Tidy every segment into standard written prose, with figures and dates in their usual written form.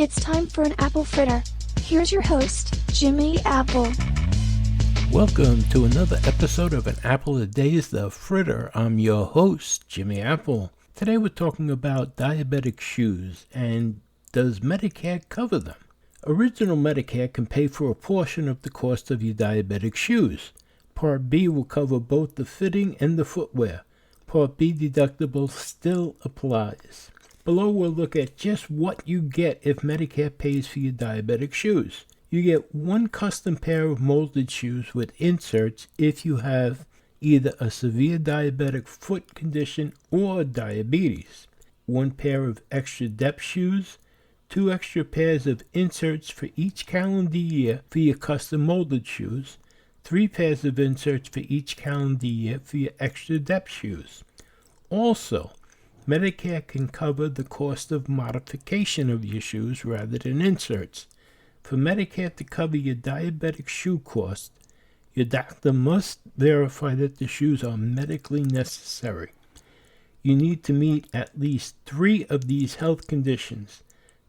It's time for an apple fritter. Here's your host, Jimmy Apple. Welcome to another episode of An Apple a Day is the Fritter. I'm your host, Jimmy Apple. Today we're talking about diabetic shoes and does Medicare cover them? Original Medicare can pay for a portion of the cost of your diabetic shoes. Part B will cover both the fitting and the footwear. Part B deductible still applies. Below we'll look at just what you get if Medicare pays for your diabetic shoes. You get one custom pair of molded shoes with inserts if you have either a severe diabetic foot condition or diabetes. One pair of extra depth shoes, 2 extra pairs of inserts for each calendar year for your custom molded shoes, 3 pairs of inserts for each calendar year for your extra depth shoes. Also, Medicare can cover the cost of modification of your shoes rather than inserts. For Medicare to cover your diabetic shoe cost, your doctor must verify that the shoes are medically necessary. You need to meet at least 3 of these health conditions: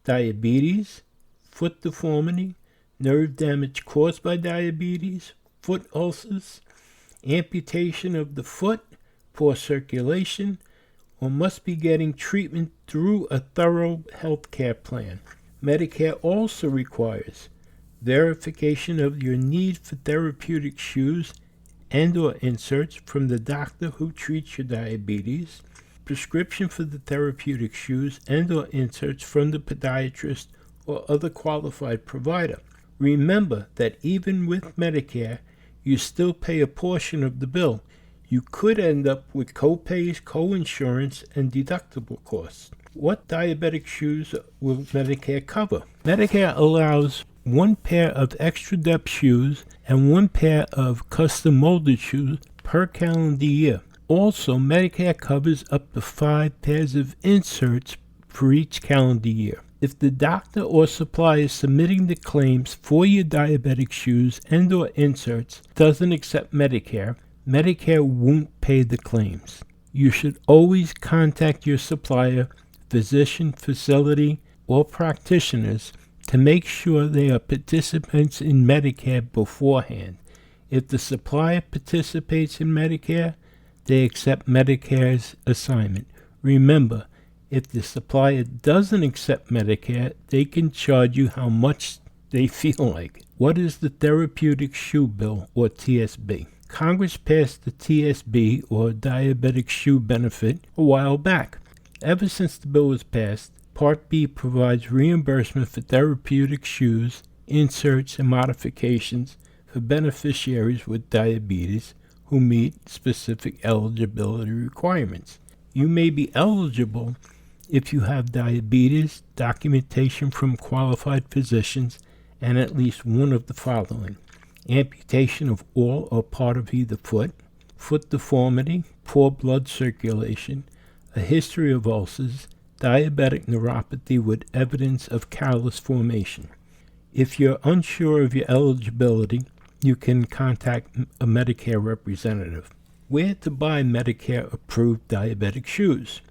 diabetes, foot deformity, nerve damage caused by diabetes, foot ulcers, amputation of the foot, poor circulation, or must be getting treatment through a thorough health care plan. Medicare also requires verification of your need for therapeutic shoes and or inserts from the doctor who treats your diabetes, prescription for the therapeutic shoes and or inserts from the podiatrist or other qualified provider. Remember that even with Medicare, you still pay a portion of the bill. You could end up with co-pays, co-insurance, and deductible costs. What diabetic shoes will Medicare cover? Medicare allows 1 pair of extra depth shoes and 1 pair of custom molded shoes per calendar year. Also, Medicare covers up to 5 pairs of inserts for each calendar year. If the doctor or supplier submitting the claims for your diabetic shoes and or inserts doesn't accept Medicare, Medicare won't pay the claims. You should always contact your supplier, physician, facility, or practitioners to make sure they are participants in Medicare beforehand. If the supplier participates in Medicare, they accept Medicare's assignment. Remember, if the supplier doesn't accept Medicare, they can charge you how much they feel like. What is the Therapeutic Shoe Bill, or TSB? Congress passed the TSB, or Diabetic Shoe Benefit, a while back. Ever since the bill was passed, Part B provides reimbursement for therapeutic shoes, inserts, and modifications for beneficiaries with diabetes who meet specific eligibility requirements. You may be eligible if you have diabetes, documentation from qualified physicians, and at least one of the following: amputation of all or part of either foot, foot deformity, poor blood circulation, a history of ulcers, diabetic neuropathy with evidence of callus formation. If you're unsure of your eligibility, you can contact a Medicare representative. Where to buy Medicare-approved diabetic shoes?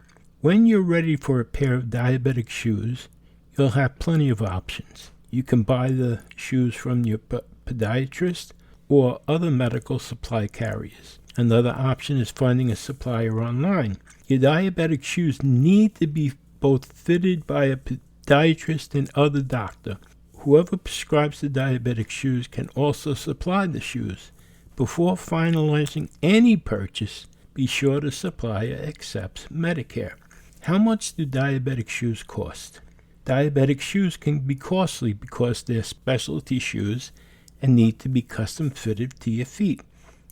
When you're ready for a pair of diabetic shoes, you'll have plenty of options. You can buy the shoes from your podiatrist or other medical supply carriers. Another option is finding a supplier online. Your diabetic shoes need to be both fitted by a podiatrist and other doctor. Whoever prescribes the diabetic shoes can also supply the shoes. Before finalizing any purchase, be sure the supplier accepts Medicare. How much do diabetic shoes cost? Diabetic shoes can be costly because they're specialty shoes and need to be custom fitted to your feet.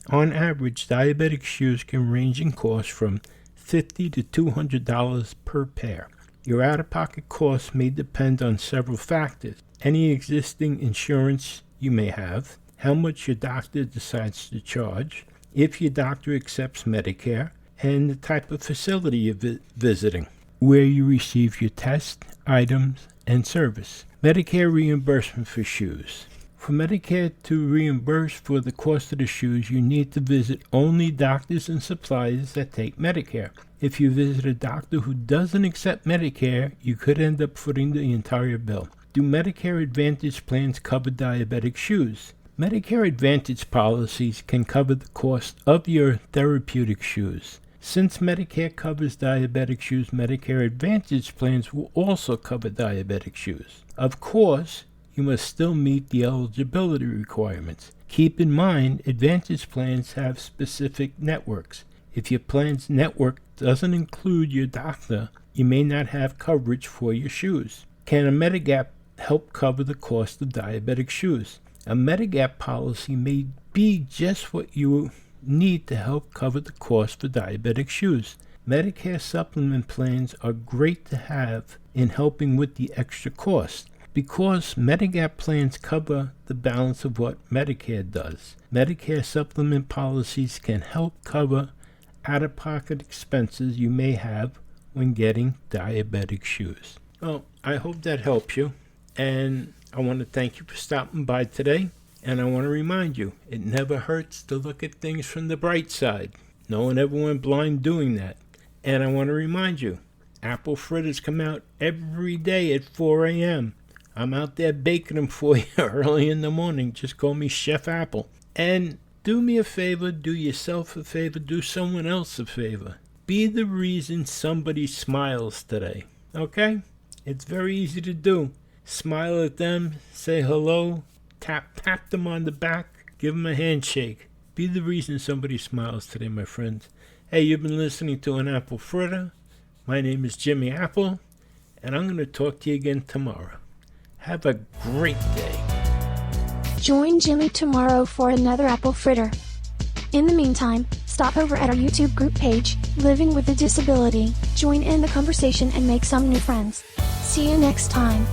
On average, diabetic shoes can range in cost from $50 to $200 per pair. Your out-of-pocket costs may depend on several factors: any existing insurance you may have, how much your doctor decides to charge, if your doctor accepts Medicare, and the type of facility you're visiting, where you receive your tests, items, and service. Medicare reimbursement for shoes. For Medicare to reimburse for the cost of the shoes, you need to visit only doctors and suppliers that take Medicare. If you visit a doctor who doesn't accept Medicare, you could end up footing the entire bill. Do Medicare Advantage plans cover diabetic shoes? Medicare Advantage policies can cover the cost of your therapeutic shoes. Since Medicare covers diabetic shoes, Medicare Advantage plans will also cover diabetic shoes. Of course, you must still meet the eligibility requirements. Keep in mind, Advantage plans have specific networks. If your plan's network doesn't include your doctor, you may not have coverage for your shoes. Can a Medigap help cover the cost of diabetic shoes? A Medigap policy may be just what you need to help cover the cost for diabetic shoes. Medicare supplement plans are great to have in helping with the extra cost because Medigap plans cover the balance of what Medicare does. Medicare supplement policies can help cover out-of-pocket expenses you may have when getting diabetic shoes. Well, I hope that helps you, and I want to thank you for stopping by today, and I want to remind you, it never hurts to look at things from the bright side. No one ever went blind doing that. And I want to remind you, apple fritters come out every day at 4 a.m. I'm out there baking them for you early in the morning. Just call me Chef Apple. And do me a favor, do yourself a favor, do someone else a favor. Be the reason somebody smiles today, okay? It's very easy to do. Smile at them, say hello, tap them on the back, give them a handshake. Be the reason somebody smiles today, my friends. Hey, you've been listening to an Apple Fritter. My name is Jimmy Apple, and I'm going to talk to you again tomorrow. Have a great day. Join Jimmy tomorrow for another Apple Fritter. In the meantime, stop over at our YouTube group page, Living with a Disability, join in the conversation and make some new friends. See you next time.